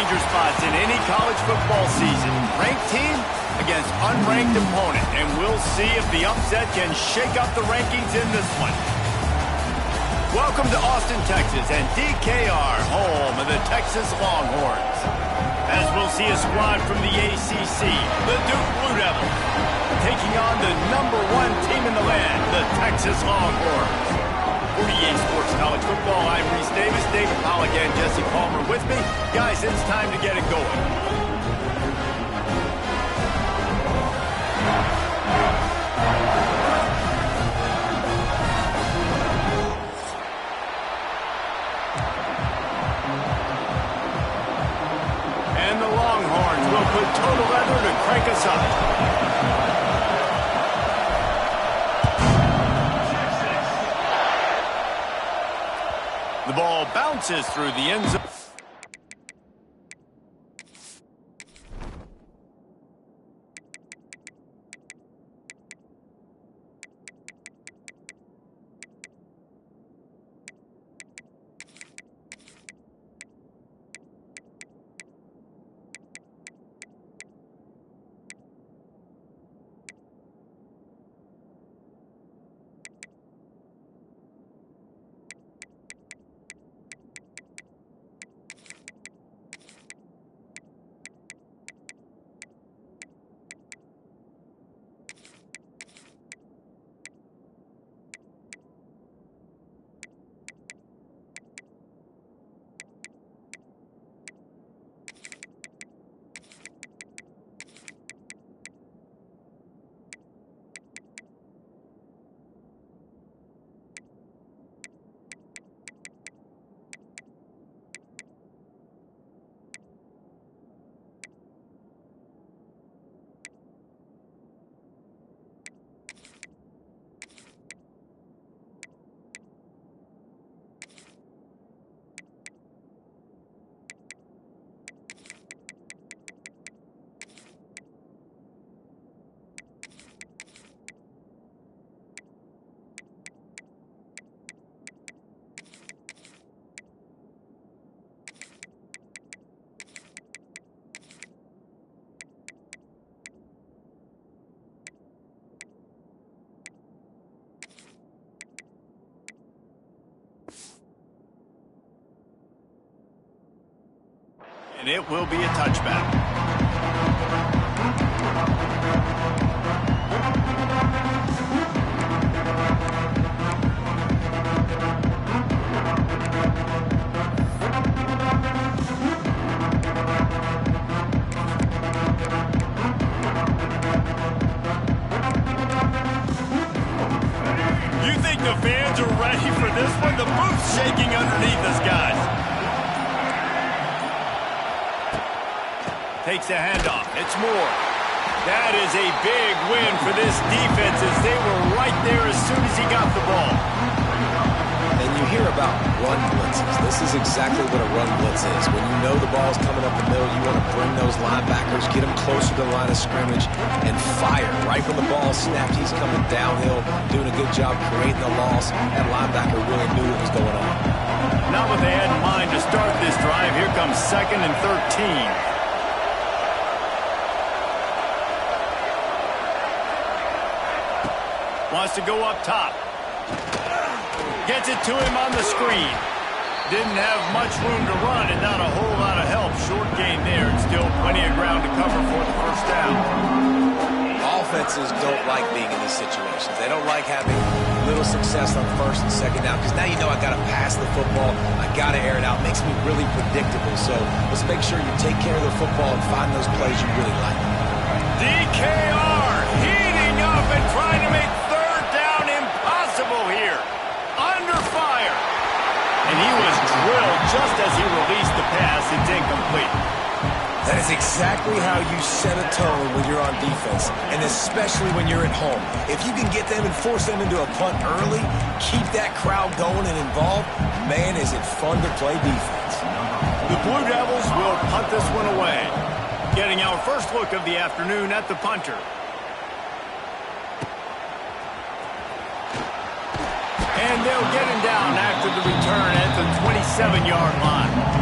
danger spots in any college football season. Ranked team against unranked opponent, and we'll see if the upset can shake up the rankings in this one. Welcome to Austin, Texas, and DKR, home of the Texas Longhorns. As we'll see a squad from the ACC, the Duke Blue Devils, taking on the #1 team in the land, the Texas Longhorns. For EA Sports College Football, I'm Reese Davis, David Pollack, and Jesse Palmer with me. Guys, it's time to get it going. And the Longhorns will put total leather to crank us up. The ball bounces through the end zone. And it will be a touchback. You think the fans are ready for this one? The booth's shaking underneath us, guys. Takes a handoff. It's Moore. That is a big win for this defense as they were right there as soon as he got the ball. And you hear about run blitzes. This is exactly what a run blitz is. When you know the ball's coming up the middle, you want to bring those linebackers, get them closer to the line of scrimmage, and fire. Right when the ball snapped, he's coming downhill, doing a good job creating the loss. That linebacker really knew what was going on. Not what they had in mind to start this drive. Here comes 2nd and 13. Wants to go up top. Gets it to him on the screen. Didn't have much room to run and not a whole lot of help. Short gain there and still plenty of ground to cover for the first down. Offenses don't like being in these situations. They don't like having little success on 1st and 2nd down because now you know I got to pass the football. I got to air it out. It makes me really predictable. So let's make sure you take care of the football and find those plays you really like. DKR heating up and trying to make here. Under fire. And he was drilled just as he released the pass. It's incomplete. That is exactly how you set a tone when you're on defense, and especially when you're at home. If you can get them and force them into a punt early, keep that crowd going and involved, man, is it fun to play defense. The Blue Devils will punt this one away. Getting our first look of the afternoon at the punter. And they'll get him down after the return at the 27-yard line.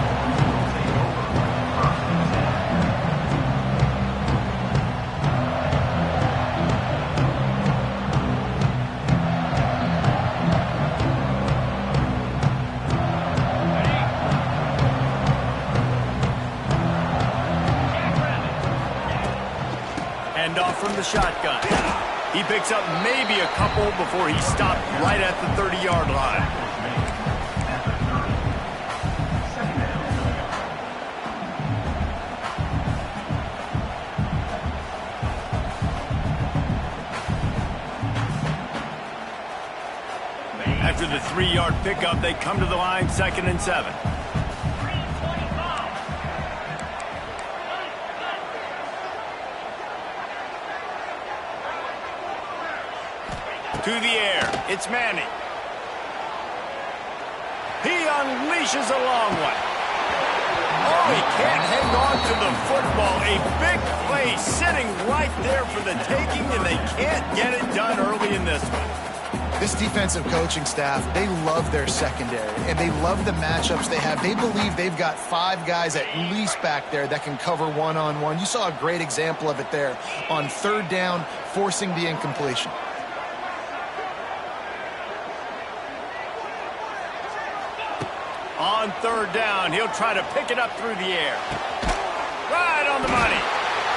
Handoff from the shotgun. He picks up maybe a couple before he stopped right at the 30-yard line. After the 3-yard pickup, they come to the line, 2nd and 7. To the air, it's Manning. He unleashes a long one. Oh, he can't hang on to the football. A big play sitting right there for the taking, and they can't get it done early in this one. This defensive coaching staff, they love their secondary, and they love the matchups they have. They believe they've got 5 guys at least back there that can cover one-on-one. You saw a great example of it there on 3rd down, forcing the incompletion. On 3rd down, he'll try to pick it up through the air. Right on the money.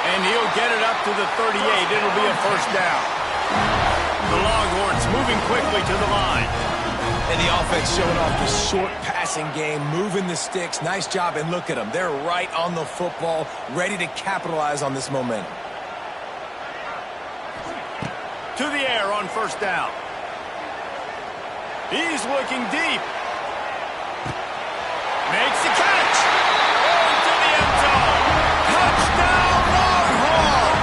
And he'll get it up to the 38. It'll be a 1st down. The Longhorns moving quickly to the line. And the offense showing off the short passing game, moving the sticks. Nice job, and look at them. They're right on the football, ready to capitalize on this momentum. To the air on 1st down. He's looking deep. Makes the catch. Into the end zone. Touchdown, Longhorns!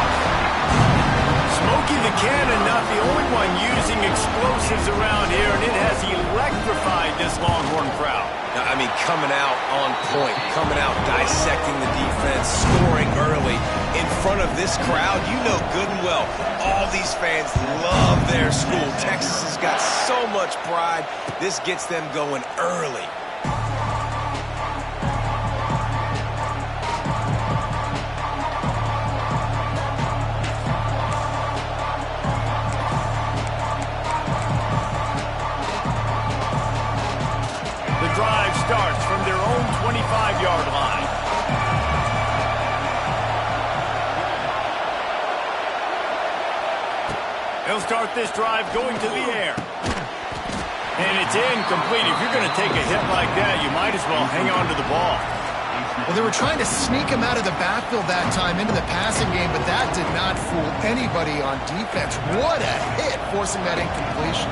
Smokey the Cannon, not the only one using explosives around here, and it has electrified this Longhorn crowd. I mean, coming out on point, coming out dissecting the defense, scoring early in front of this crowd. You know good and well, all these fans love their school. Texas has got so much pride. This gets them going early. Starts from their own 25-yard line. They'll start this drive going to the air. And it's incomplete. If you're going to take a hit like that, you might as well hang on to the ball. Well, they were trying to sneak him out of the backfield that time into the passing game, but that did not fool anybody on defense. What a hit, forcing that incompletion.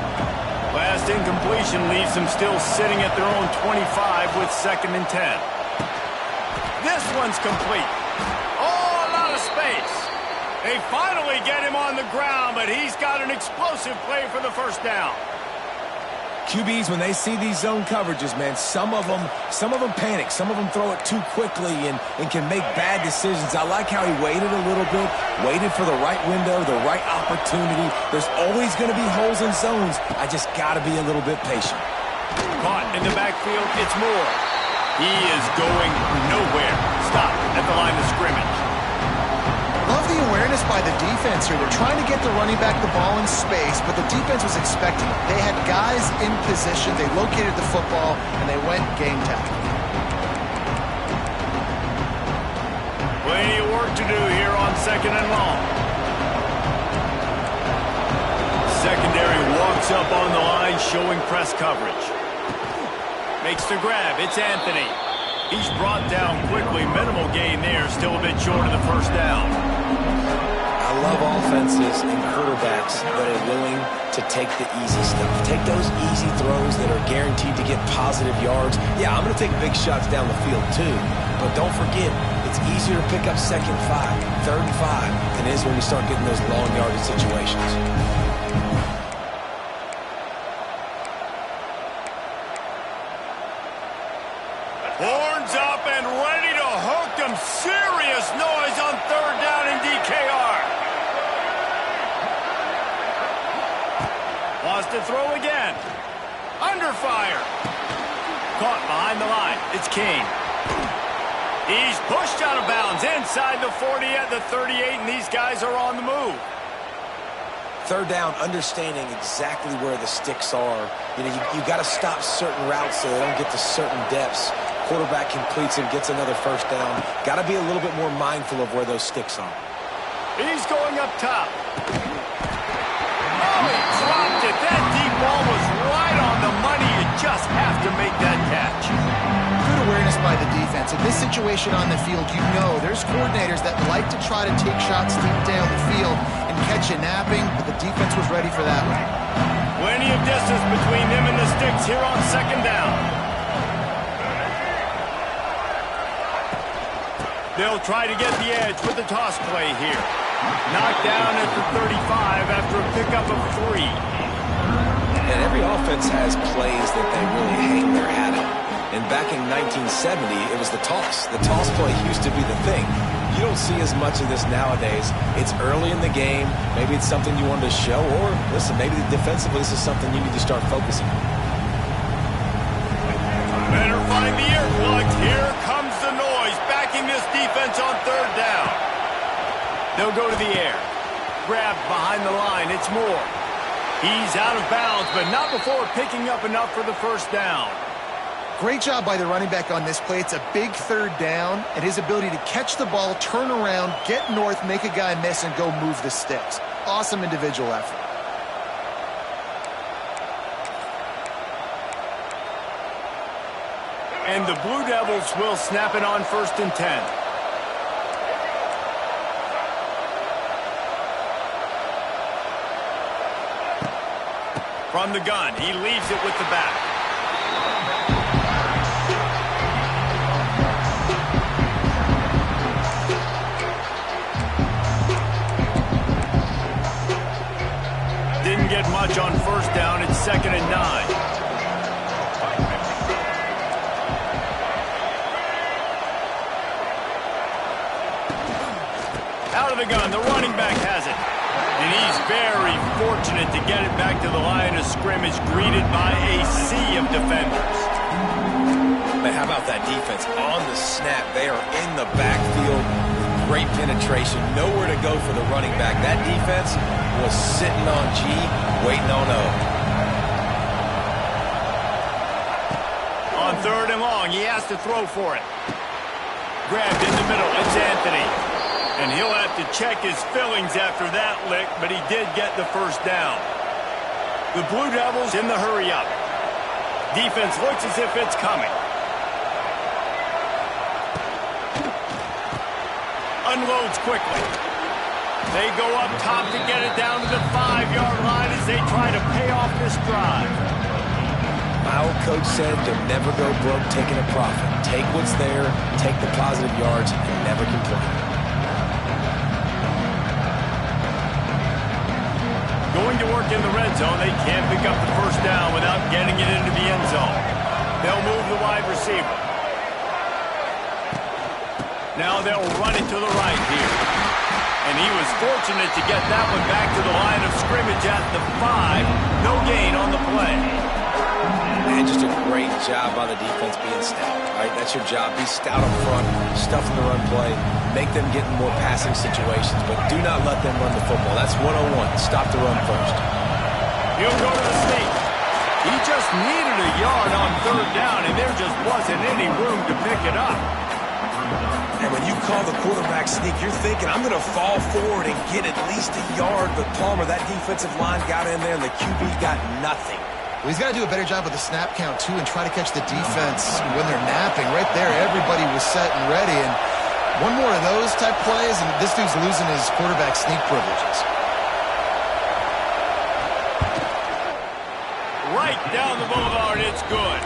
Last incompletion leaves them still sitting at their own 25 with 2nd and 10. This one's complete. Oh, a lot of space. They finally get him on the ground, but he's got an explosive play for the 1st down. QBs, when they see these zone coverages, man, some of them panic. Some of them throw it too quickly and can make bad decisions. I like how he waited a little bit, waited for the right window, the right opportunity. There's always going to be holes in zones. I just got to be a little bit patient. Caught in the backfield, it's Moore. He is going nowhere. Stop at the line of scrimmage. Love the awareness by the defense here. They're trying to get the running back the ball in space, but the defense was expecting it. They had guys in position. They located the football, and they went game tackle. Plenty of work to do here on 2nd and long. Secondary walks up on the line, showing press coverage. Makes the grab. It's Anthony. He's brought down quickly. Minimal gain there. Still a bit short of the 1st down. I love offenses and quarterbacks that are willing to take the easy stuff. Take those easy throws that are guaranteed to get positive yards. Yeah, I'm going to take big shots down the field too. But don't forget, it's easier to pick up 2nd and 5, 3rd and 5 than it is when you start getting those long yardage situations. Horns up and ready to hook them. Serious noise on 3rd down in DKR. Wants to throw again. Under fire. Caught behind the line. It's Kane. He's pushed out of bounds inside the 40 at the 38, and these guys are on the move. 3rd down, understanding exactly where the sticks are. You know, you got to stop certain routes so they don't get to certain depths. Quarterback completes and gets another 1st down. Got to be a little bit more mindful of where those sticks are. He's going up top. Oh, he dropped it. That deep ball was right on the money. You just have to make that catch. Good awareness by the defense. In this situation on the field, you know there's coordinators that like to try to take shots deep down the field and catch you napping, but the defense was ready for that one. Plenty of distance between them and the sticks here on second down. They'll try to get the edge with the toss play here. Knocked down at the 35 after a pickup of 3. And every offense has plays that they really hang their hat on. And back in 1970, it was the toss. The toss play used to be the thing. You don't see as much of this nowadays. It's early in the game. Maybe it's something you wanted to show. Or, listen, maybe defensively this is something you need to start focusing on. Better find the earplugs. Here comes the noise. Backing this defense on third down. They'll go to the air. Grabbed behind the line. It's Moore. He's out of bounds, but not before picking up enough for the first down. Great job by the running back on this play. It's a big third down, and his ability to catch the ball, turn around, get north, make a guy miss, and go move the sticks. Awesome individual effort. And the Blue Devils will snap it on 1st and 10. From the gun, he leaves it with the back. Didn't get much on first down. It's 2nd and 9. Out of the gun, the running back has it. And he's very fortunate to get it back to the line of scrimmage, greeted by a sea of defenders. But how about that defense? On the snap, they are in the backfield. Great penetration. Nowhere to go for the running back. That defense was sitting on G, waiting on O. On 3rd and long, he has to throw for it. Grabbed in the middle. It's Anthony. And he'll have to check his fillings after that lick, but he did get the first down. The Blue Devils in the hurry-up. Defense looks as if it's coming. Unloads quickly. They go up top to get it down to the 5-yard line as they try to pay off this drive. My old coach said to never go broke taking a profit. Take what's there, take the positive yards, and never complain. Going to work in the red zone, they can't pick up the first down without getting it into the end zone. They'll move the wide receiver. Now they'll run it to the right here. And he was fortunate to get that one back to the line of scrimmage at the 5. No gain on the play. And just a great job by the defense being stout, right? That's your job. Be stout up front, stuff in the run play, make them get in more passing situations, but do not let them run the football. That's 101. Stop the run first. He'll go to the sneak. He just needed a yard on 3rd down, and there just wasn't any room to pick it up. And when you call the quarterback sneak, you're thinking, I'm going to fall forward and get at least a yard. But Palmer, that defensive line got in there, and the QB got nothing. Well, he's got to do a better job with the snap count, too, and try to catch the defense when they're napping. Right there, everybody was set and ready. And one more of those type plays, and this dude's losing his quarterback sneak privileges. Right down the boulevard, it's good.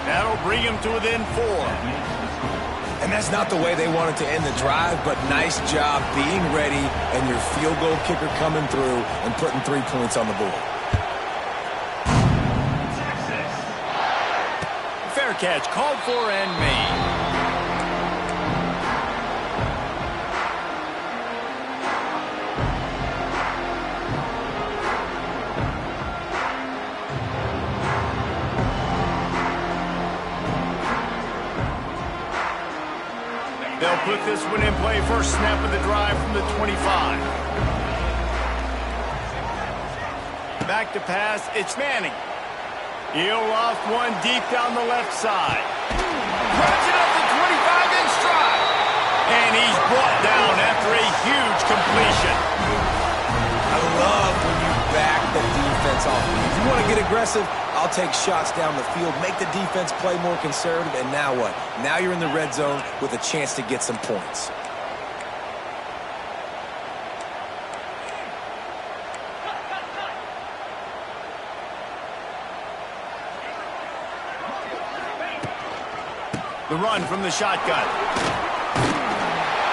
That'll bring him to within 4. And that's not the way they wanted to end the drive, but nice job being ready and your field goal kicker coming through and putting 3 points on the board. Fair catch, called for and made. They'll put this one in play. First snap of the drive from the 25. Back to pass. It's Manning. He'll loft one deep down the left side. Grabs it up to 25 in stride. And he's brought down after a huge completion. I love when you back the defense off. If you want to get aggressive, I'll take shots down the field, make the defense play more conservative, and now what? Now you're in the red zone with a chance to get some points. The run from the shotgun.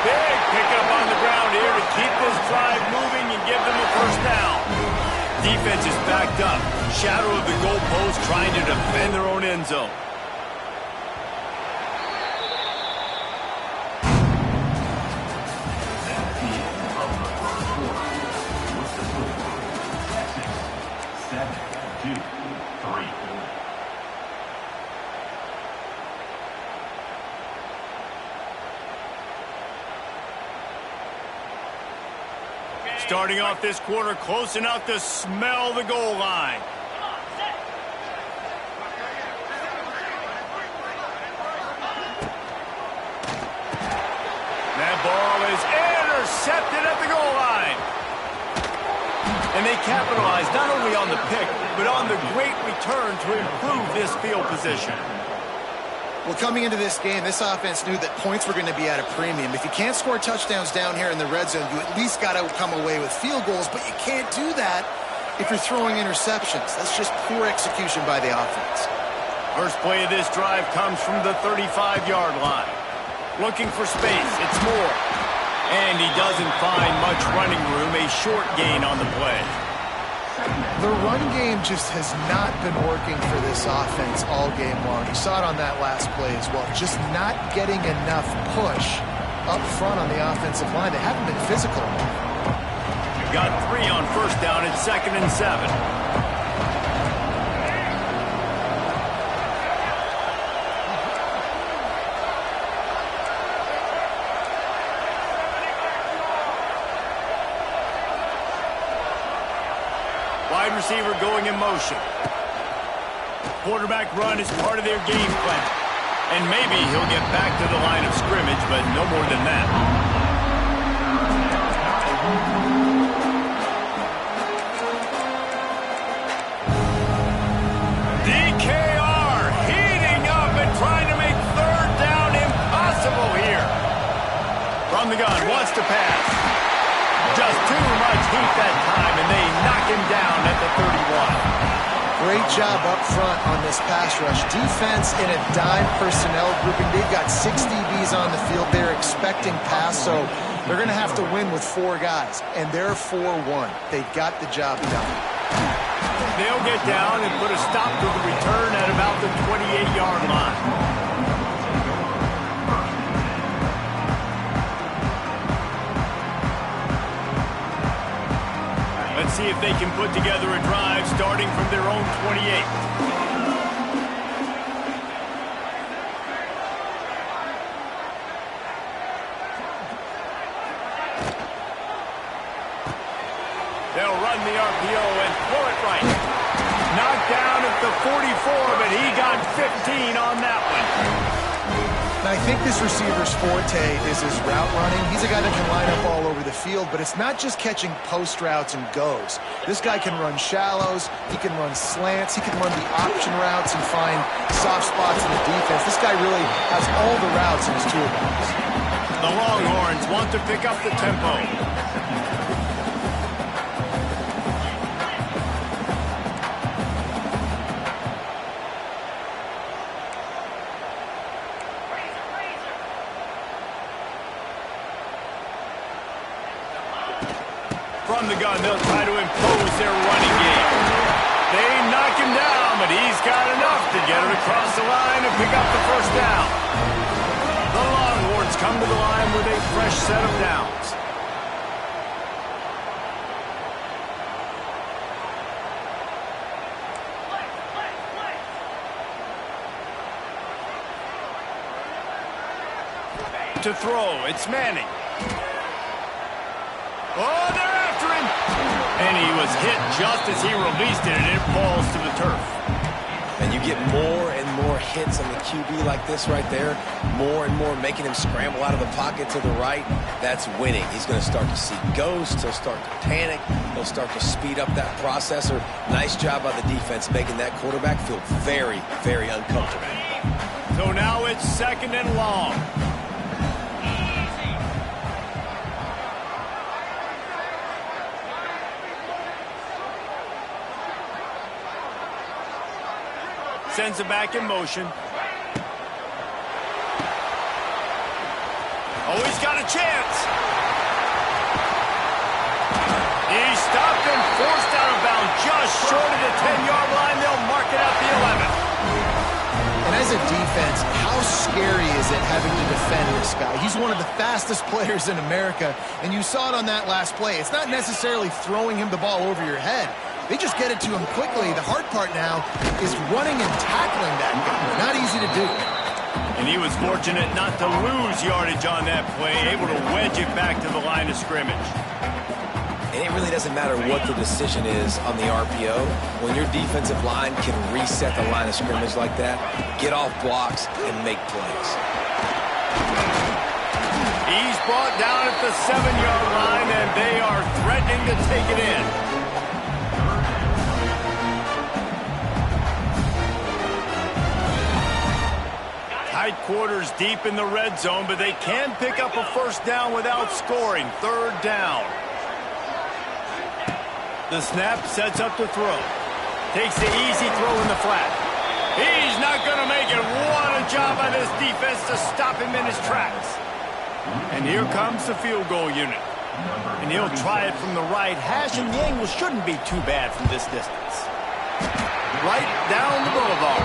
Big pickup on the ground here to keep this drive moving and give them a first down. Defense is backed up. Shadow of the goalpost trying to defend their own end zone. Starting off this quarter close enough to smell the goal line. That ball is intercepted at the goal line. And they capitalize not only on the pick, but on the great return to improve this field position. Well, coming into this game, this offense knew that points were going to be at a premium. If you can't score touchdowns down here in the red zone, you at least got to come away with field goals, but you can't do that if you're throwing interceptions. That's just poor execution by the offense. First play of this drive comes from the 35-yard line. Looking for space, it's Moore. And he doesn't find much running room, a short gain on the play. The run game just has not been working for this offense all game long. You saw it on that last play as well. Just not getting enough push up front on the offensive line. They haven't been physical enough. Got 3 on first down at 2nd and 7. Wide receiver going in motion. Quarterback run is part of their game plan. And maybe he'll get back to the line of scrimmage, but no more than that. DKR heating up and trying to make third down impossible here. From the gun, wants to pass. Just too much heat that time, and they knock him down at the 31. Great job up front on this pass rush. Defense in a dime personnel grouping. They've got 6 DBs on the field. They're expecting pass, so they're going to have to win with 4 guys, and they're 4-1. They've got the job done. They'll get down and put a stop to the return at about the 28-yard line. Let's see if they can put together a drive starting from their own 28. They'll run the RPO and throw it right. Knocked down at the 44, but he got 15 on that one. I think this receiver's forte is his route running. He's a guy that can line up all over the field, but it's not just catching post routes and goes. This guy can run shallows, he can run slants, he can run the option routes and find soft spots in the defense. This guy really has all the routes in his toolbox. The Longhorns want to pick up the tempo. From the gun, they'll try to impose their running game. They knock him down, but he's got enough to get it across the line and pick up the first down. The Longhorns come to the line with a fresh set of downs. To throw, it's Manning. Oh, they're after him! And he was hit just as he released it, and it falls to the turf. And you get more and more hits on the QB like this right there, more and more making him scramble out of the pocket to the right, that's winning. He's going to start to see ghosts. He'll start to panic. He'll start to speed up that processor. Nice job by the defense making that quarterback feel very, very uncomfortable. So now it's 2nd and long. Sends it back in motion. Oh, he's got a chance. He's stopped and forced out of bounds just short of the 10-yard line. They'll mark it at the 11. And as a defense, how scary is it having to defend this guy? He's one of the fastest players in America, and you saw it on that last play. It's not necessarily throwing him the ball over your head. They just get it to him quickly. The hard part now is running and tackling that guy. Not easy to do. And he was fortunate not to lose yardage on that play, able to wedge it back to the line of scrimmage. And it really doesn't matter what the decision is on the RPO. When your defensive line can reset the line of scrimmage like that, get off blocks and make plays. He's brought down at the 7-yard line, and they are threatening to take it in. Tight quarters deep in the red zone, but they can pick up a first down without scoring. 3rd down. The snap sets up to throw. Takes the easy throw in the flat. He's not going to make it. What a job by this defense to stop him in his tracks. And here comes the field goal unit. And he'll try it from the right hash, and the angle shouldn't be too bad from this distance. Right down the boulevard.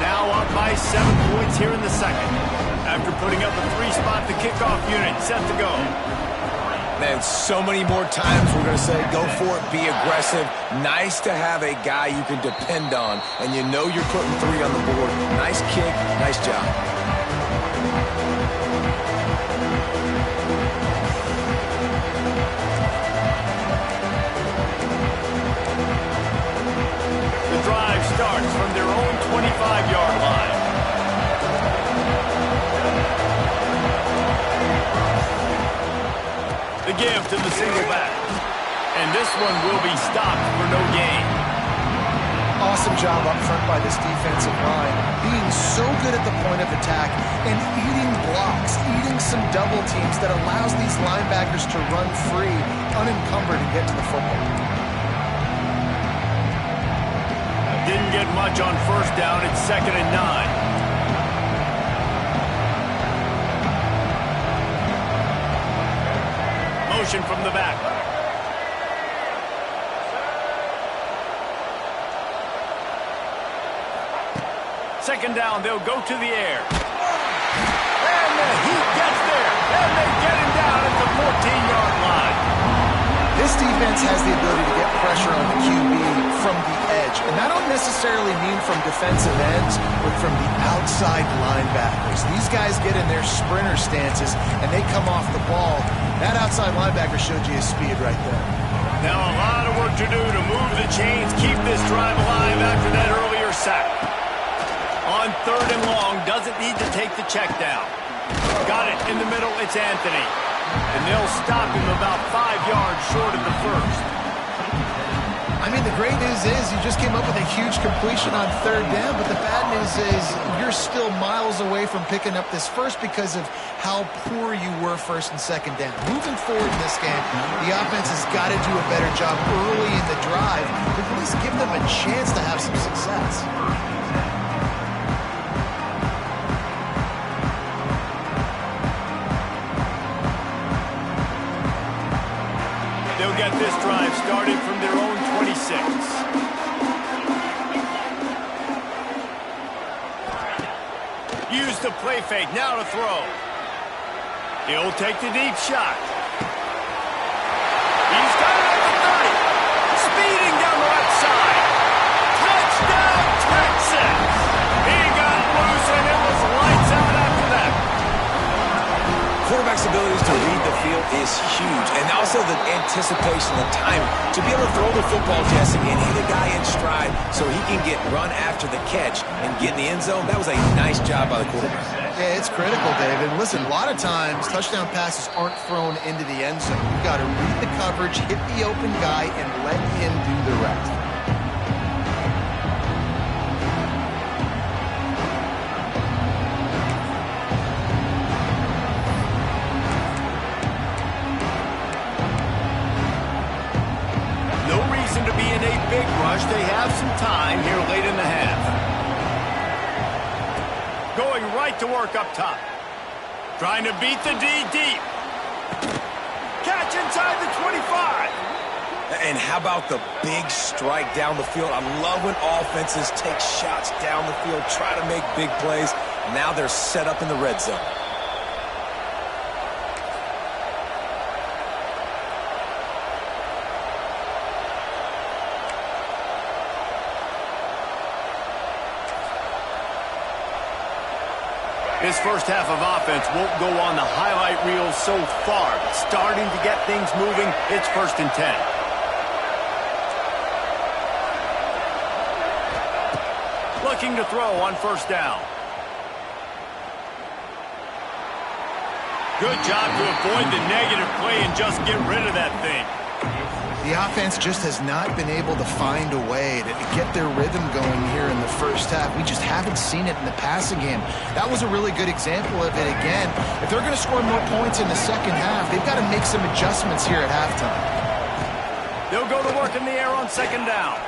Now up by 7 points here in the 2nd. After putting up a 3-spot, the kickoff unit set to go. Man, so many more times we're going to say, go for it, be aggressive. Nice to have a guy you can depend on, and you know you're putting 3 on the board. Nice kick, nice job. The drive starts from their own 25-yard line. The give to the single back. And this one will be stopped for no gain. Awesome job up front by this defensive line. Being so good at the point of attack and eating blocks, eating some double teams that allows these linebackers to run free, unencumbered, and get to the football. Didn't get much on 1st down. It's 2nd and 9. Motion from the back. Second down, they'll go to the air. And he gets there. And they get him down at the 14-yard line. This defense has the ability to get pressure on the QB from the edge. And I don't necessarily mean from defensive ends, but from the outside linebackers. These guys get in their sprinter stances, and they come off the ball. That outside linebacker showed you his speed right there. Now a lot of work to do to move the chains, keep this drive alive after that earlier sack. On 3rd and long, doesn't need to take the check down. Got it in the middle, it's Anthony. And they'll stop him about 5 yards short of the 1st. I mean, the great news is you just came up with a huge completion on 3rd down, but the bad news is you're still miles away from picking up this first because of how poor you were 1st and 2nd down. Moving forward in this game, the offense has got to do a better job early in the drive to at least give them a chance to have some success. They'll get this drive started from their own 26. Use the play fake, now to throw. He'll take the deep shot. He's got it at the 30. Speeding down the left side. Touchdown, Texans! He got loose and it was lights out after that. Quarterback's abilities to read the field is huge, and also the anticipation, the timing. To be able to throw the football, Jesse, and hit a guy in stride so he can get run after the catch and get in the end zone, that was a nice job by the quarterback. Yeah, it's critical, David. Listen, a lot of times, touchdown passes aren't thrown into the end zone. You've got to read the coverage, hit the open guy, and let him do the rest. No reason to be in a big rush. They have some time here late in the half. Going right to work up top. Trying to beat the D deep. Catch inside the 25. And how about the big strike down the field? I love when offenses take shots down the field, try to make big plays. Now they're set up in the red zone. This first half of offense won't go on the highlight reel so far, but starting to get things moving. It's 1st and 10. Looking to throw on 1st down. Good job to avoid the negative play and just get rid of that thing. The offense just has not been able to find a way to get their rhythm going here in the first half. We just haven't seen it in the passing game. That was a really good example of it again. If they're going to score more points in the second half, they've got to make some adjustments here at halftime. They'll go to work in the air on 2nd down.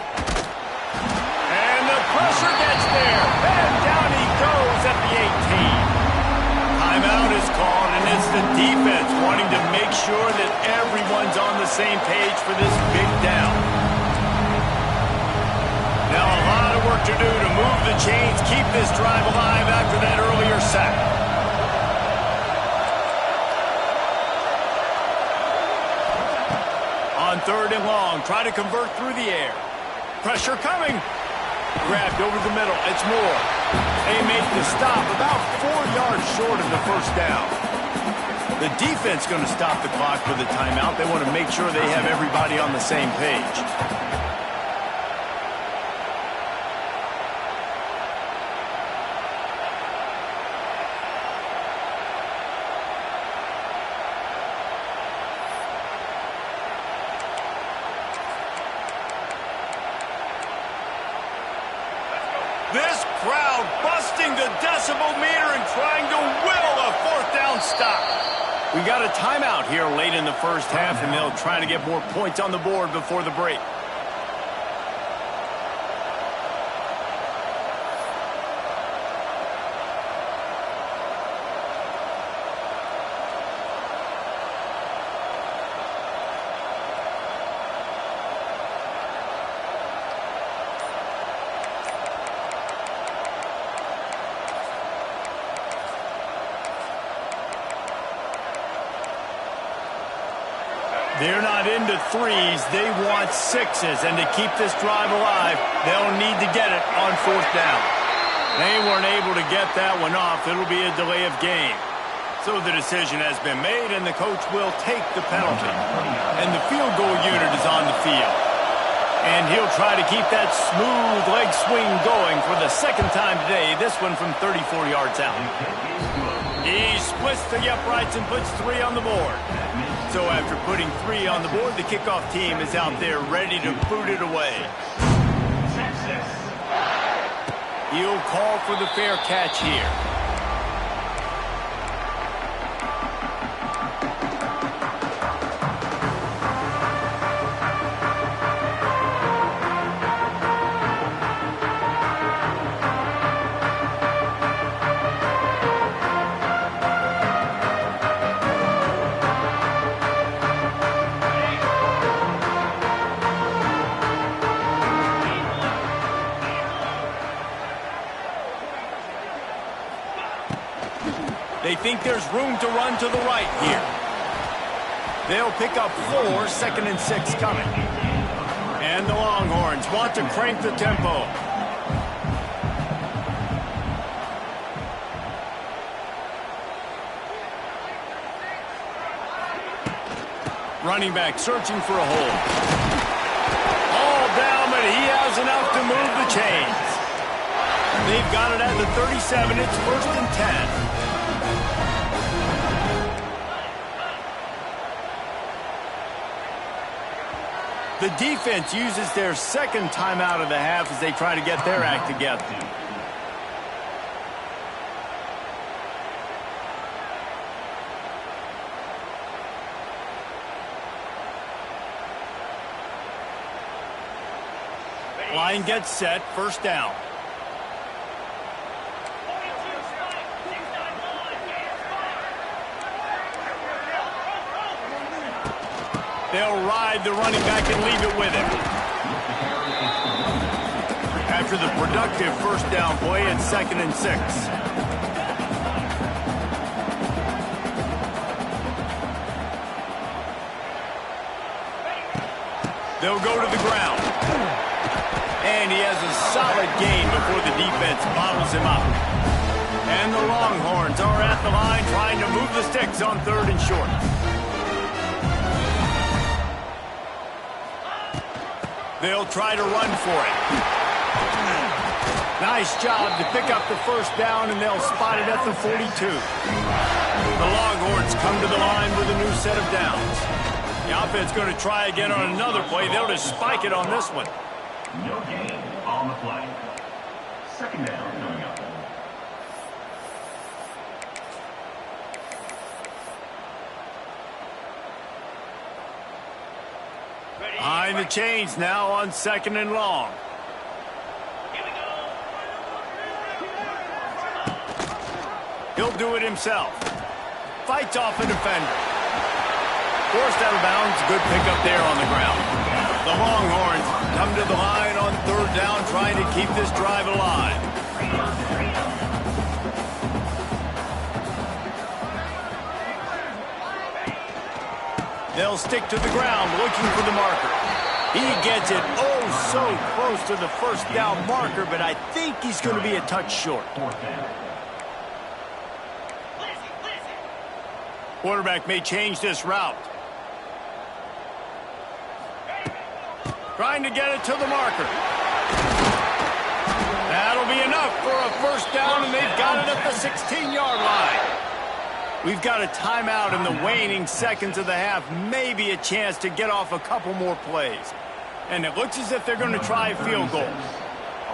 And the pressure gets there. And down he goes at the 18. Timeout is called, and it's the defense wanting to make sure that everyone's on the same page for this big down. Now a lot of work to do to move the chains, keep this drive alive after that earlier sack. On 3rd and long, try to convert through the air. Pressure coming. Grabbed over the middle. It's Moore. They make the stop about 4 yards short of the 1st down. The defense going to stop the clock for the timeout. They want to make sure they have everybody on the same page. This crowd busting the decibel meter and trying to will a 4th down stop. We got a timeout here late in the first half, and they'll try to get more points on the board before the break. They're not into 3s. They want 6s. And to keep this drive alive, they'll need to get it on 4th down. They weren't able to get that one off. It'll be a delay of game. So the decision has been made, and the coach will take the penalty. And the field goal unit is on the field. And he'll try to keep that smooth leg swing going for the 2nd time today, this one from 34 yards out. He splits the uprights and puts 3 on the board. So after putting 3 on the board, the kickoff team is out there ready to boot it away. He'll call for the fair catch here. They think there's room to run to the right here. They'll pick up 4, 2nd and 6 coming. And the Longhorns want to crank the tempo. Running back searching for a hole. All down, but he has enough to move the chains. They've got it at the 37. It's 1st and 10. The defense uses their second timeout of the half as they try to get their act together. Line gets set, 1st down. They'll ride the running back and leave it with him. After the productive 1st down play, it's 2nd and 6. They'll go to the ground. And he has a solid gain before the defense bottles him up. And the Longhorns are at the line trying to move the sticks on 3rd and short. They'll try to run for it. Nice job to pick up the 1st down, and they'll spot it at the 42. The Longhorns come to the line with a new set of downs. The offense going to try again on another play. They'll just spike it on this one. No gain on the play. 2nd down coming up. Behind the chains now on 2nd and long. He'll do it himself. Fights off a defender. Forced out of bounds. Good pickup there on the ground. The Longhorns come to the line on 3rd down, trying to keep this drive alive. They'll stick to the ground, looking for the marker. He gets it so close to the 1st down marker, but I think he's going to be a touch short. Quarterback may change this route. Trying to get it to the marker. That'll be enough for a 1st down, and they've got it at the 16-yard line. We've got a timeout in the waning seconds of the half. Maybe a chance to get off a couple more plays. And it looks as if they're going to try a field goal.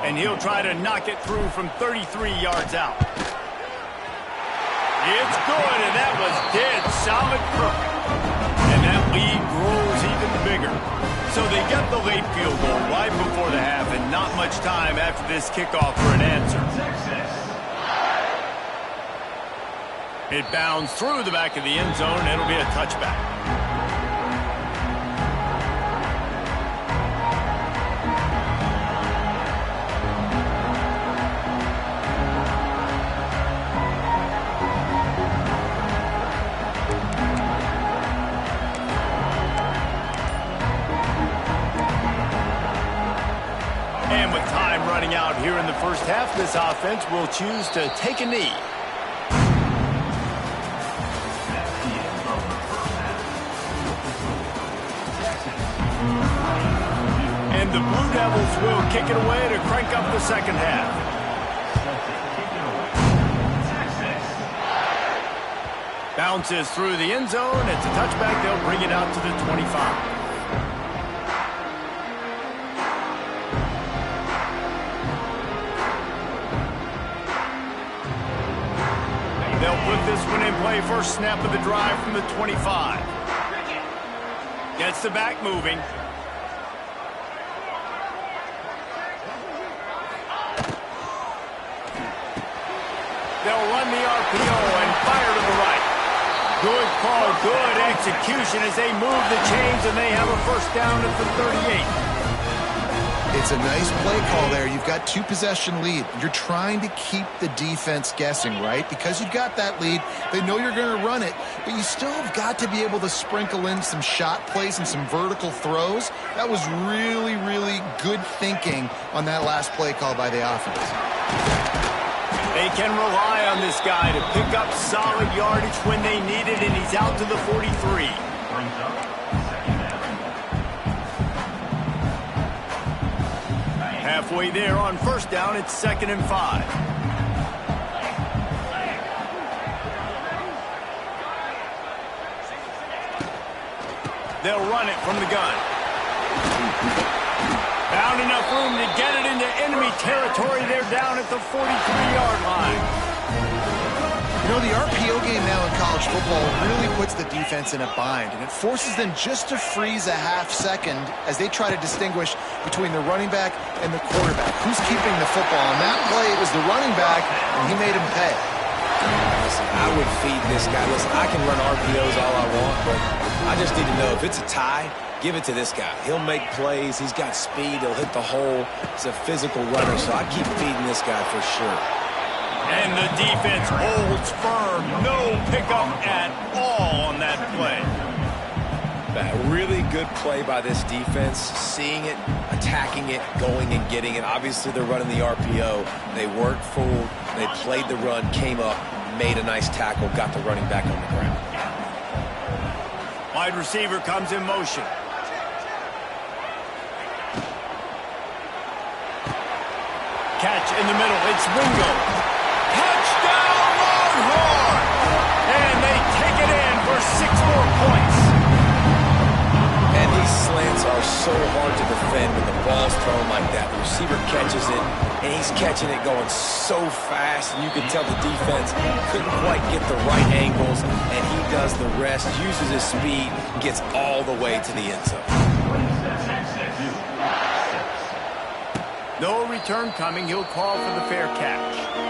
And he'll try to knock it through from 33 yards out. It's good, and that was dead solid perfect. And that lead grows even bigger. So they get the late field goal right before the half, and not much time after this kickoff for an answer. It bounds through the back of the end zone, and it'll be a touchback. And with time running out here in the 1st half, this offense will choose to take a knee. And the Blue Devils will kick it away to crank up the 2nd half. Bounces through the end zone. It's a touchback. They'll bring it out to the 25. They'll put this one in play. 1st snap of the drive from the 25. Gets the back moving. They'll run the RPO and fire to the right. Good call, good execution as they move the chains, and they have a 1st down at the 38. It's a nice play call there. You've got 2-possession lead. You're trying to keep the defense guessing, right? Because you've got that lead. They know you're going to run it, but you still have got to be able to sprinkle in some shot plays and some vertical throws. That was really, really good thinking on that last play call by the offense. They can rely on this guy to pick up solid yardage when they need it, and he's out to the 43. Brings up second down. Halfway there on first down, it's 2nd and 5. They'll run it from the gun. Found enough room to get it into enemy territory. They're down at the 43-yard line. You know, the RPO game now in college football really puts the defense in a bind, and it forces them just to freeze a half second as they try to distinguish between the running back and the quarterback. Who's keeping the football? On that play, it was the running back, and he made him pay. Listen, I would feed this guy. Listen, I can run RPOs all I want, but I just need to know if it's a tie, give it to this guy. He'll make plays. He's got speed. He'll hit the hole. He's a physical runner, so I keep feeding this guy for sure. And the defense holds firm. No pickup at all on that play. A really good play by this defense. Seeing it, attacking it, going and getting it. Obviously, they're running the RPO. They weren't fooled. They played the run, came up, made a nice tackle, got the running back on the ground. Wide receiver comes in motion. Catch in the middle. It's Wingo. Touchdown, Longhorn! And they take it in for 6 more points. And these slants are so hard to defend when the ball's thrown like that. The receiver catches it, and he's catching it going so fast, and you can tell the defense couldn't quite get the right angles, and he does the rest, uses his speed, gets all the way to the end zone. No return coming. He'll call for the fair catch.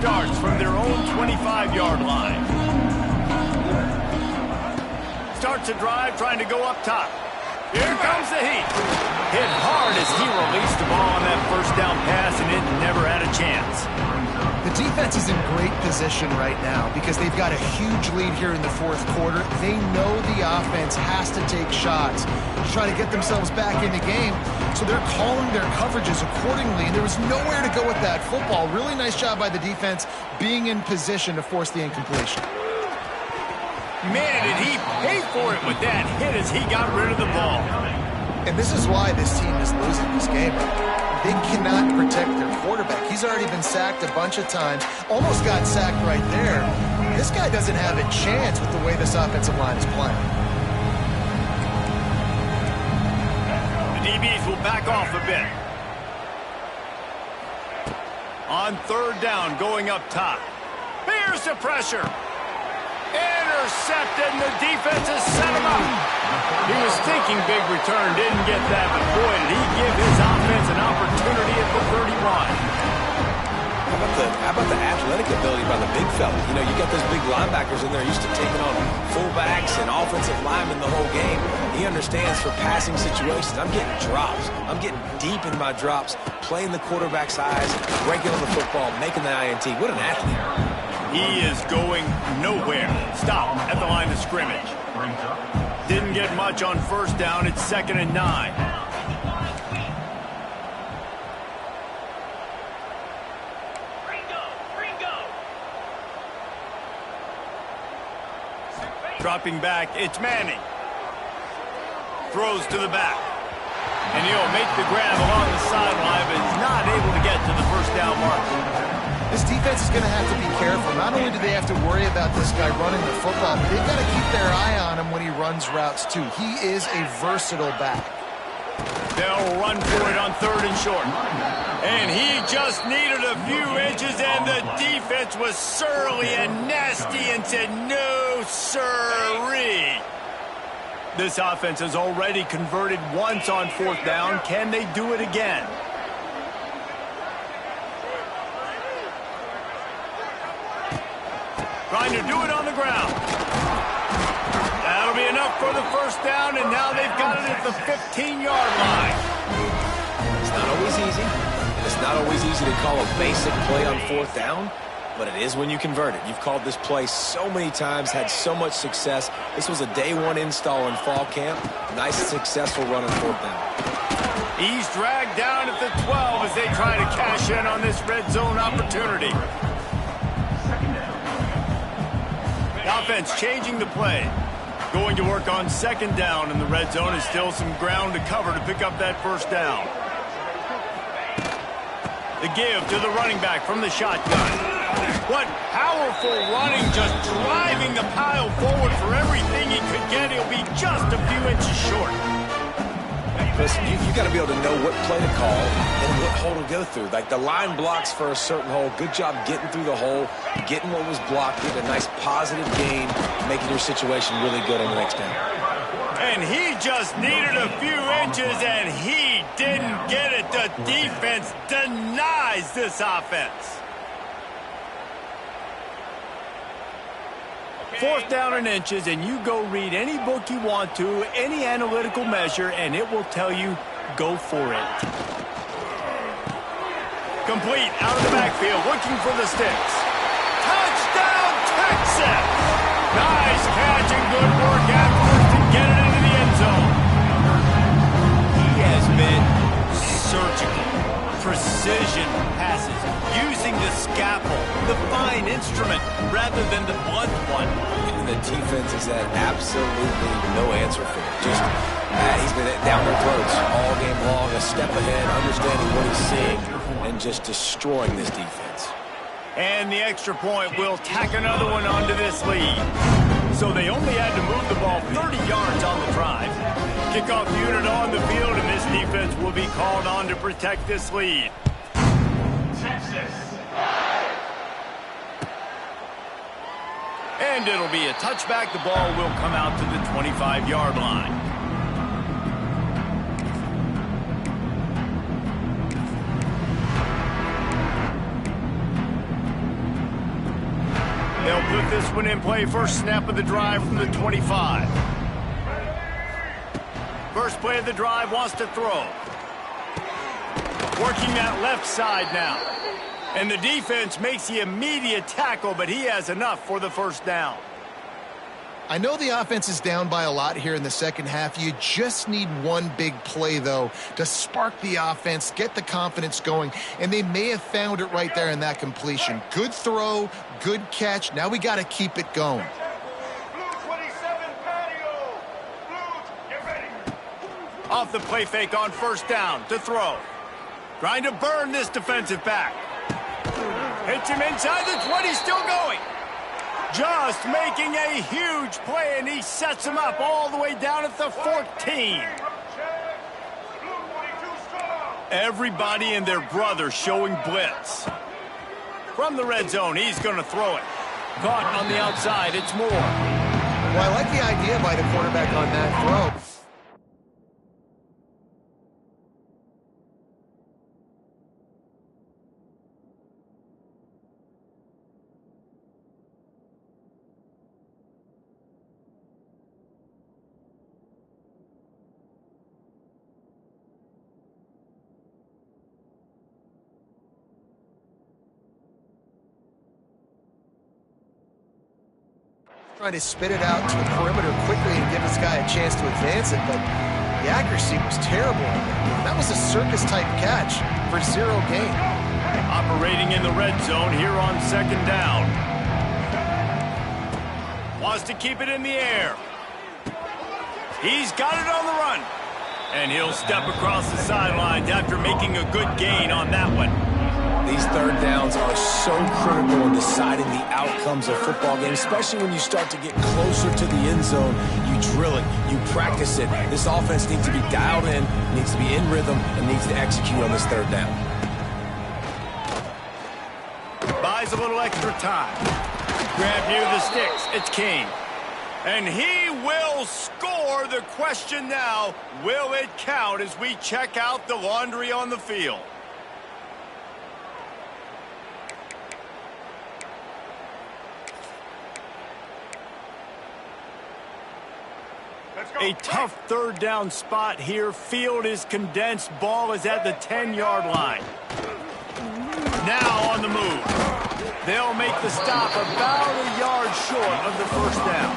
Starts from their own 25-yard line. Starts a drive trying to go up top. Here comes the heat. Hit hard as he released the ball on that first down pass, and it never had a chance. The defense is in great position right now because they've got a huge lead here in the fourth quarter. They know the offense has to take shots to try to get themselves back in the game. So they're calling their coverages accordingly, and there was nowhere to go with that football. Really nice job by the defense being in position to force the incompletion. Man, did he pay for it with that hit as he got rid of the ball. And this is why this team is losing this game. They cannot protect their quarterback. He's already been sacked a bunch of times, almost got sacked right there. This guy doesn't have a chance with the way this offensive line is playing. The DBs will back off a bit. On third down, going up top. Here's the pressure. Intercepted, and the defense has set him up. He was thinking big return, didn't get that, but boy, did he give his offense an opportunity at the 31. How about the athletic ability by the big fella? You know, you got those big linebackers in there used to taking on fullbacks and offensive linemen the whole game. He understands for passing situations. I'm getting drops. I'm getting deep in my drops, playing the quarterback's eyes, breaking on the football, making the INT. What an athlete. He is going nowhere. Stop at the line of scrimmage. Didn't get much on first down. It's 2nd and 9. Dropping back, it's Manning. Throws to the back. And he'll make the grab along the sideline, but is not able to get to the first down marker. This defense is going to have to be careful. Not only do they have to worry about this guy running the football, but they've got to keep their eye on him when he runs routes, too. He is a versatile back. They'll run for it on 3rd and short. And he just needed a few inches, and the defense was surly and nasty and said, no, sirree. This offense has already converted once on 4th down. Can they do it again? Trying to do it on the ground. That'll be enough for the first down, and now they've got it at the 15-yard line. It's not always easy. And it's not always easy to call a basic play on 4th down. but it is when you convert it. You've called this play so many times, had so much success. This was a day one install in fall camp. Nice and successful run on fourth down. He's dragged down at the 12 as they try to cash in on this red zone opportunity. The offense changing the play. Going to work on second down in the red zone. Is still some ground to cover to pick up that first down. The give to the running back from the shotgun. What powerful running, just driving the pile forward for everything he could get. He'll be just a few inches short. Listen, you got to be able to know what play to call and what hole to go through. Like the line blocks for a certain hole. Good job getting through the hole, getting what was blocked, getting a nice positive gain, making your situation really good on the next down. And he just needed a few inches, and he didn't get it. The defense denies this offense. Fourth down and inches, and you go read any book you want to, any analytical measure, and it will tell you, go for it. Complete, out of the backfield, looking for the sticks. Touchdown, Texas! Nice catch and good work afterwards to get it into the end zone. He has been surgical. Precision passes, using the scalpel, the fine instrument, rather than the blunt one. And the defense has had absolutely no answer for it. Just, he's been down their throats all game long, a step ahead, understanding what he's seeing, and just destroying this defense. And the extra point will tack another one onto this lead. So they only had to move the ball 30 yards on the drive. Kickoff unit on the field, and this defense will be called on to protect this lead. Texas. And it'll be a touchback. The ball will come out to the 25-yard line. They'll put this one in play. First snap of the drive from the 25. First play of the drive, wants to throw. Working that left side now. And the defense makes the immediate tackle, but he has enough for the first down. I know the offense is down by a lot here in the second half. You just need one big play, though, to spark the offense, get the confidence going, and they may have found it right there in that completion. Good throw, good catch. Now we got to keep it going. Off the play fake on first down to throw. Trying to burn this defensive back. Hits him inside the 20, still going. Just making a huge play, and he sets him up all the way down at the 14. Everybody and their brother showing blitz. From the red zone, he's going to throw it. Caught on the outside, it's Moore. Well, I like the idea by the quarterback on that throw. Trying to spit it out to the perimeter quickly and give this guy a chance to advance it, but the accuracy was terrible. That was a circus-type catch for zero gain. Operating in the red zone here on second down. Wants to keep it in the air. He's got it on the run. And he'll step across the sidelines after making a good gain on that one. These third downs are so critical in deciding the outcomes of football games, especially when you start to get closer to the end zone. You drill it, you practice it. This offense needs to be dialed in, needs to be in rhythm, and needs to execute on this third down. Buys a little extra time. Grab near the sticks. It's King. And he will score. The question now, will it count as we check out the laundry on the field? A tough third down spot here. Field is condensed. Ball is at the 10-yard line. Now on the move. They'll make the stop about a yard short of the first down.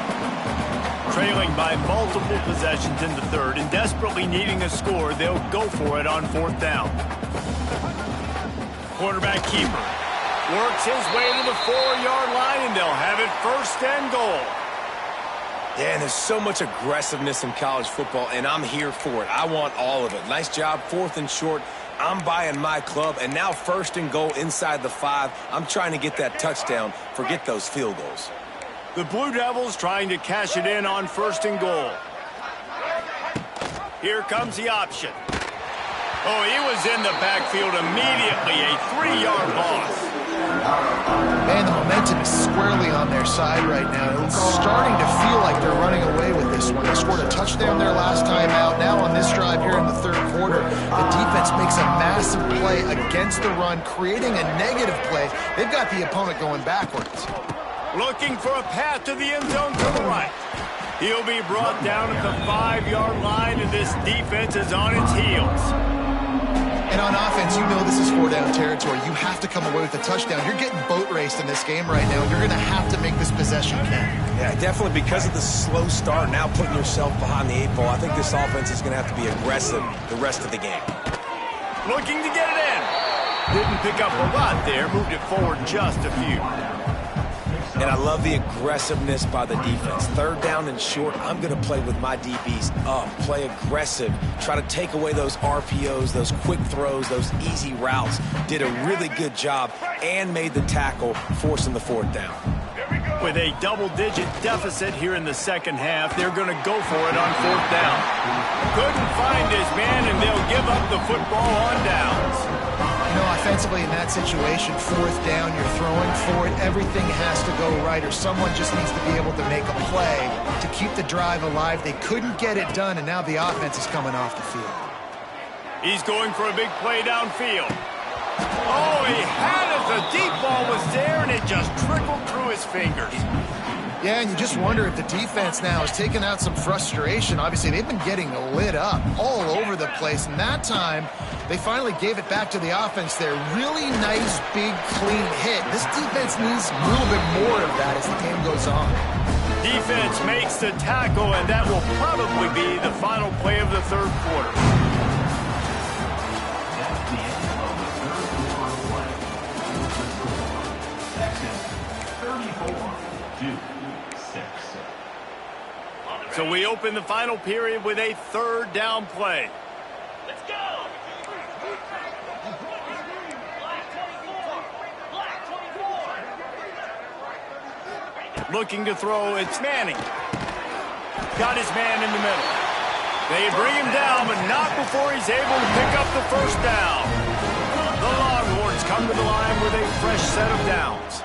Trailing by multiple possessions in the third and desperately needing a score, they'll go for it on fourth down. Quarterback keeper works his way to the 4-yard line, and they'll have it first and goal. Yeah, and there's so much aggressiveness in college football, and I'm here for it. I want all of it. Nice job, fourth and short. I'm buying my club, and now first and goal inside the 5. I'm trying to get that touchdown. Forget those field goals. The Blue Devils trying to cash it in on first and goal. Here comes the option. Oh, he was in the backfield immediately. A 3-yard loss. Man, the momentum is squarely on their side right now. It's starting to feel like they're running away with this one. They scored a touchdown their last time out. Now on this drive here in the third quarter, the defense makes a massive play against the run, creating a negative play. They've got the opponent going backwards. Looking for a path to the end zone to the right. He'll be brought down at the 5-yard line, and this defense is on its heels. And on offense, you know this is 4-down territory. You have to come away with a touchdown. You're getting boat raced in this game right now. You're going to have to make this possession count. Yeah, definitely because of the slow start, now putting yourself behind the 8 ball. I think this offense is going to have to be aggressive the rest of the game. Looking to get it in. Didn't pick up a lot there. Moved it forward just a few. And I love the aggressiveness by the defense. Third down and short, I'm going to play with my DBs up, play aggressive, try to take away those RPOs, those quick throws, those easy routes. Did a really good job and made the tackle, forcing the fourth down. With a double-digit deficit here in the second half, they're going to go for it on fourth down. Couldn't find his man, and they'll give up the football on downs. You know, offensively in that situation, fourth down, you're throwing for it. Everything has to go right, or someone just needs to be able to make a play to keep the drive alive. They couldn't get it done, and now the offense is coming off the field. He's going for a big play downfield. Oh, he had it. The deep ball was there, and it just trickled through his fingers. Yeah, and you just wonder if the defense now is taking out some frustration. Obviously, they've been getting lit up all over the place, and that time they finally gave it back to the offense there. Really nice, big, clean hit. This defense needs a little bit more of that as the game goes on. Defense makes the tackle, and that will probably be the final play of the third quarter. So we open the final period with a third down play. Let's go! Looking to throw, it's Manning. Got his man in the middle. They bring him down, but not before he's able to pick up the first down. The Longhorns come to the line with a fresh set of downs.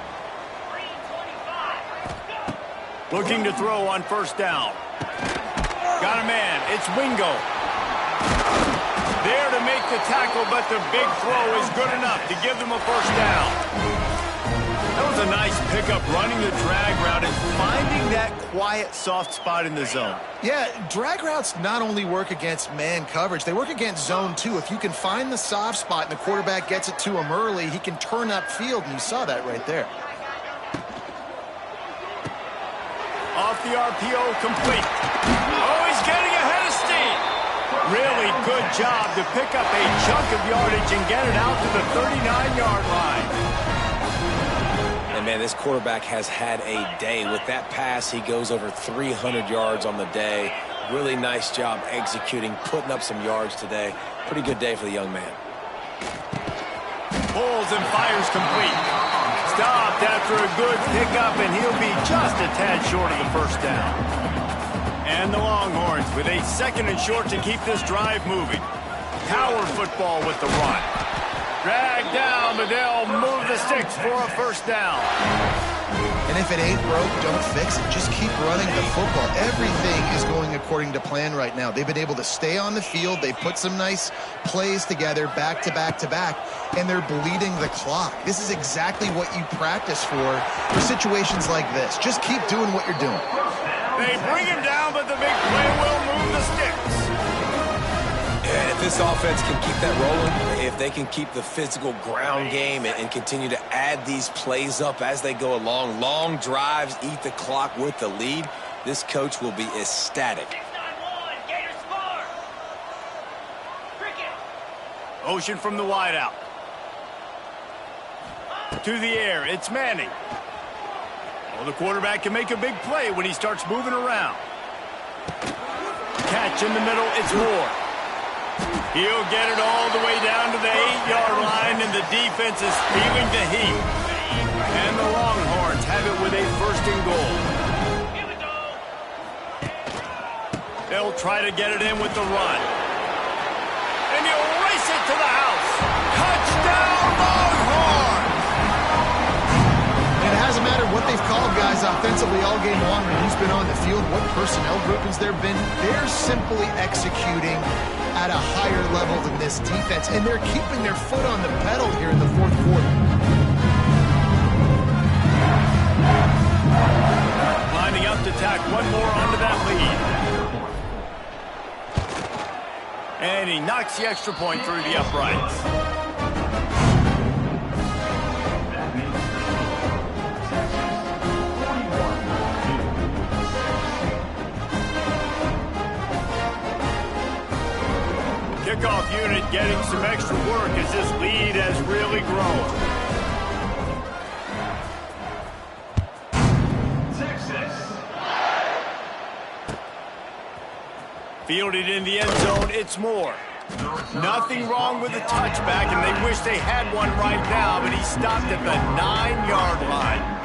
Looking to throw on first down. Got a man. It's Wingo. There to make the tackle, but the big throw is good enough to give them a first down. That was a nice pickup, running the drag route and finding that quiet, soft spot in the zone. Yeah, drag routes not only work against man coverage, they work against zone too. If you can find the soft spot and the quarterback gets it to him early, he can turn upfield, and you saw that right there. Off the RPO, complete. Oh, he's getting ahead of steam. Really good job to pick up a chunk of yardage and get it out to the 39-yard line. And, man, this quarterback has had a day. With that pass, he goes over 300 yards on the day. Really nice job executing, putting up some yards today. Pretty good day for the young man. Pulls and fires complete. Stopped after a good pickup, and he'll be just a tad short of the first down. And the Longhorns with a second and short to keep this drive moving. Power football with the run. Drag down, but they'll move the sticks for a first down. And if it ain't broke, don't fix it. Just keep running the football. Everything is going according to plan right now. They've been able to stay on the field. They put some nice plays together back to back to back, and they're bleeding the clock. This is exactly what you practice for situations like this. Just keep doing what you're doing. They bring him down, but the big play will move the sticks. And if If this offense can keep that rolling, if they can keep the physical ground game and continue to add these plays up as they go along, long drives, eat the clock with the lead, this coach will be ecstatic. Motion from the wideout. To the air, it's Manning. Well, the quarterback can make a big play when he starts moving around. Catch in the middle, it's Moore. He'll get it all the way down to the 8-yard line, and the defense is feeling the heat. And the Longhorns have it with a 1st and goal. They'll try to get it in with the run. And he'll race it to the house. Touchdown, Longhorns! And it hasn't mattered what they've called guys offensively all game long when he's been on the field, what personnel groupings there have been. They're simply executing at a higher level than this defense, and they're keeping their foot on the pedal here in the 4th quarter. Lining up to tack one more onto that lead. And he knocks the extra point through the uprights. Kickoff unit getting some extra work as this lead has really grown. Fielded in the end zone, it's Moore. Nothing wrong with the touchback, and they wish they had one right now, but he stopped at the 9-yard line.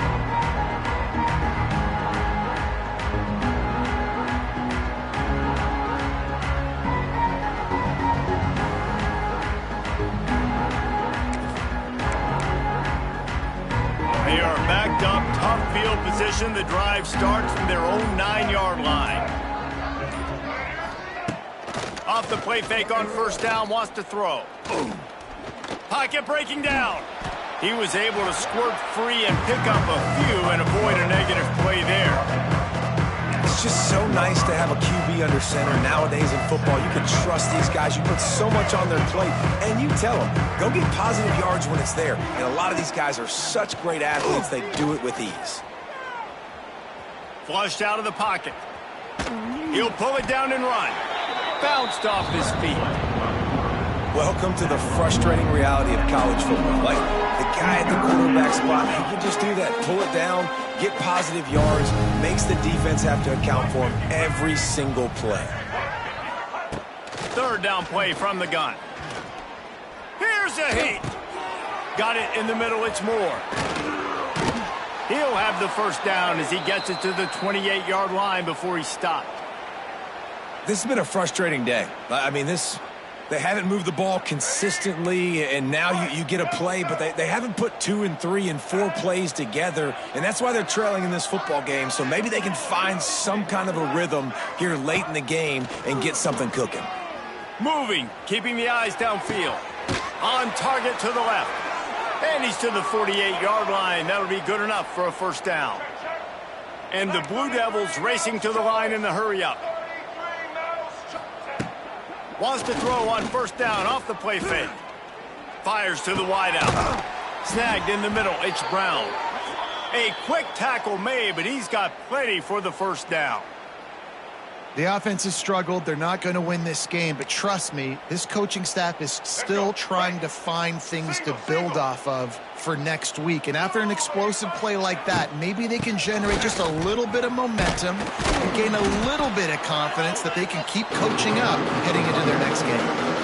They are backed up, tough field position. The drive starts from their own 9-yard line. Off the play fake on 1st down, wants to throw. Pocket breaking down. He was able to squirt free and pick up a few and avoid a negative play there. It's just so nice to have a QB under center. Nowadays in football, you can trust these guys. You put so much on their plate, and you tell them, go get positive yards when it's there. And a lot of these guys are such great athletes, they do it with ease. Flushed out of the pocket. He'll pull it down and run. Bounced off his feet. Welcome to the frustrating reality of college football. Like, the guy at the quarterback spot, he can just do that. Pull it down, get positive yards, makes the defense have to account for him every single play. 3rd down play from the gun. Here's a heat. Got it in the middle, it's Moore. He'll have the 1st down as he gets it to the 28-yard line before he stopped. This has been a frustrating day. I mean, they haven't moved the ball consistently, and now you get a play, but they haven't put 2 and 3 and 4 plays together, and that's why they're trailing in this football game. So maybe they can find some kind of a rhythm here late in the game and get something cooking. Moving, keeping the eyes downfield. On target to the left. And he's to the 48-yard line. That'll be good enough for a 1st down. And the Blue Devils racing to the line in the hurry-up. Wants to throw on 1st down off the play fake. Fires to the wideout. Snagged in the middle, it's Brown. A quick tackle made, but he's got plenty for the 1st down. The offense has struggled. They're not going to win this game, but trust me, this coaching staff is still trying to find things to build off of for next week. And after an explosive play like that, maybe they can generate just a little bit of momentum and gain a little bit of confidence that they can keep coaching up heading into their next game.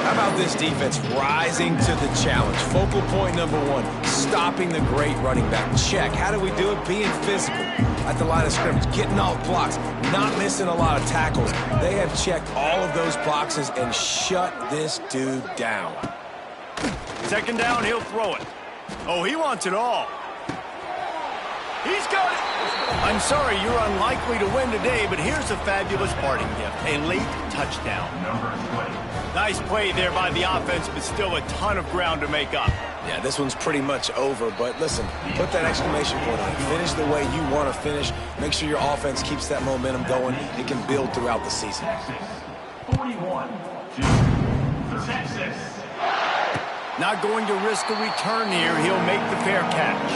How about this defense rising to the challenge? Focal point number 1, stopping the great running back. Check. How do we do it? Being physical at the line of scrimmage, getting off blocks, not missing a lot of tackles. They have checked all of those boxes and shut this dude down. 2nd down, he'll throw it. Oh, he wants it all. He's got it. I'm sorry, you're unlikely to win today, but here's a fabulous parting gift. A late touchdown. Nice play there by the offense, but still a ton of ground to make up. Yeah, this one's pretty much over, but listen, put that exclamation point on it. Finish the way you want to finish. Make sure your offense keeps that momentum going. It can build throughout the season. 41-2. Texas. Not going to risk a return here. He'll make the fair catch.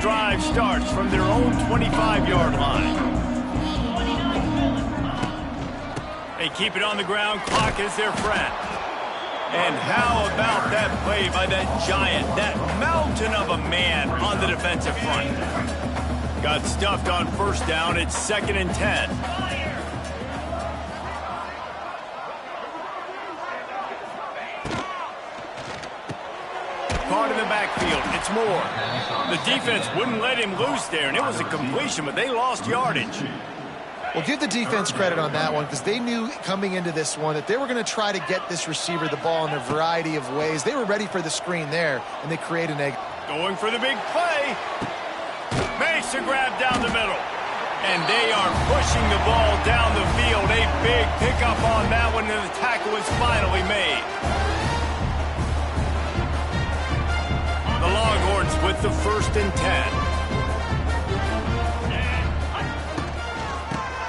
Drive starts from their own 25-yard line. They keep it on the ground. Clock is their friend. And how about that play by that giant, that mountain of a man on the defensive front? Got stuffed on first down. It's 2nd and 10. Caught in the backfield. It's Moore. The defense wouldn't let him loose there, and it was a completion, but they lost yardage. Well, give the defense credit on that one because they knew coming into this one that they were going to try to get this receiver the ball in a variety of ways. They were ready for the screen there, and they created an egg. Going for the big play. Makes a grab down the middle. And they are pushing the ball down the field. A big pickup on that one, and the tackle is finally made. The Longhorns with the 1st and 10.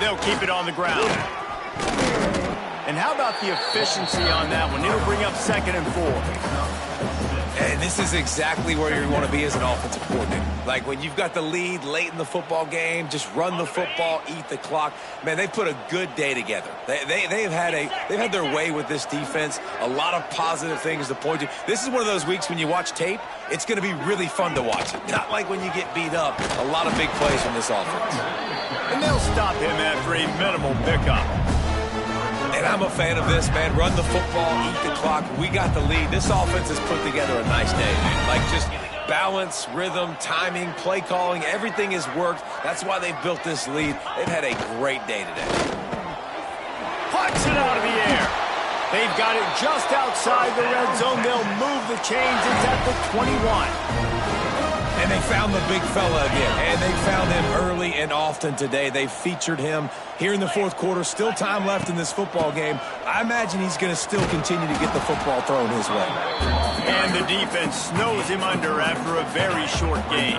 They'll keep it on the ground. And how about the efficiency on that one? It'll bring up 2nd and 4. And this is exactly where you want to be as an offensive coordinator. Like when you've got the lead late in the football game, just run the football, eat the clock. Man, they put a good day together. They've had their way with this defense. A lot of positive things to point to. This is one of those weeks when you watch tape, it's going to be really fun to watch it. Not like when you get beat up. A lot of big plays from this offense. And they'll stop him after a minimal pickup. And I'm a fan of this, man. Run the football, eat the clock. We got the lead. This offense has put together a nice day, man. Like just balance, rhythm, timing, play calling, everything has worked. That's why they've built this lead. They've had a great day today. Puts it out of the air. They've got it just outside the red zone. They'll move the chains. It's at the 21. And they found the big fella again. And they found him early and often today. They featured him here in the 4th quarter. Still time left in this football game. I imagine he's going to still continue to get the football thrown his way. And the defense snows him under after a very short gain.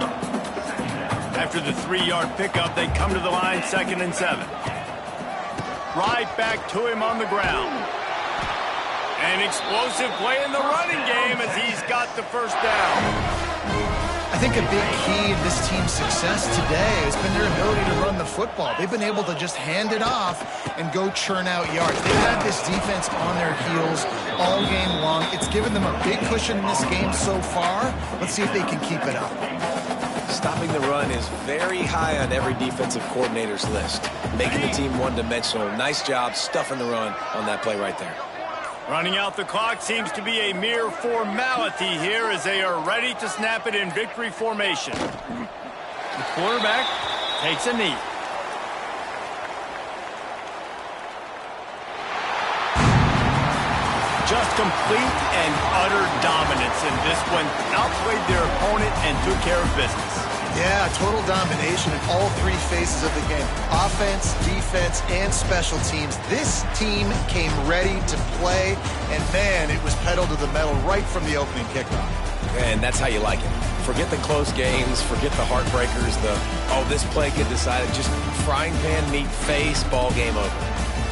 After the 3-yard pickup, they come to the line 2nd and 7. Right back to him on the ground. An explosive play in the running game as he's got the first down. I think a big key in this team's success today has been their ability to run the football. They've been able to just hand it off and go churn out yards. They've had this defense on their heels all game long. It's given them a big cushion in this game so far. Let's see if they can keep it up. Stopping the run is very high on every defensive coordinator's list. Making the team one-dimensional. Nice job stuffing the run on that play right there. Running out the clock seems to be a mere formality here as they are ready to snap it in victory formation. The quarterback takes a knee. Just complete and utter dominance in this one. Outplayed their opponent and took care of business. Yeah, total domination in all 3 phases of the game. Offense, defense, and special teams. This team came ready to play, and man, it was pedal to the metal right from the opening kickoff. And that's how you like it. Forget the close games, forget the heartbreakers, this play get decided. Just frying pan, meat, face, ball game over.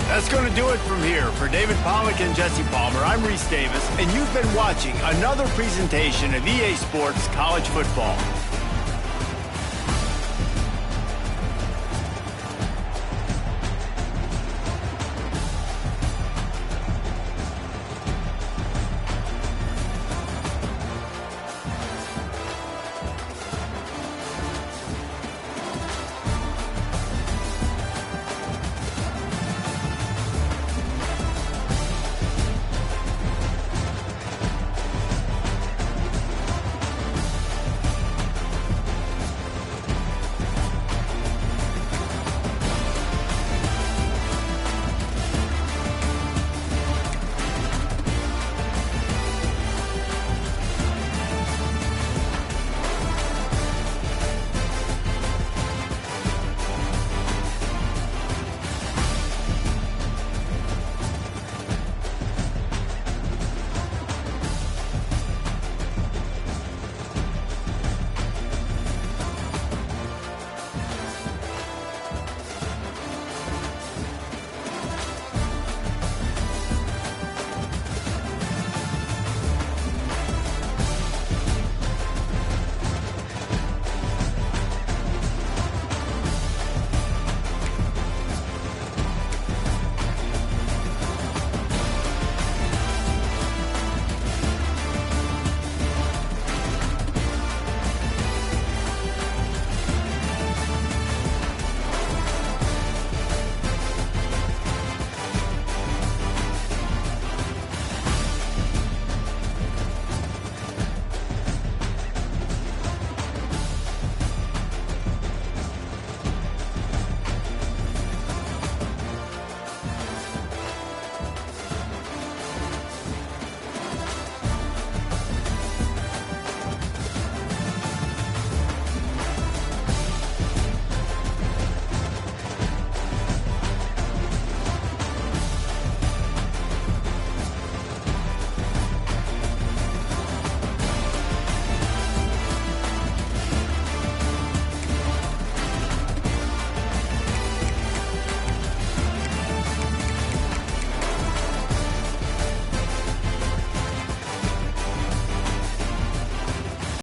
That's going to do it from here. For David Pollack and Jesse Palmer, I'm Reese Davis, and you've been watching another presentation of EA Sports College Football.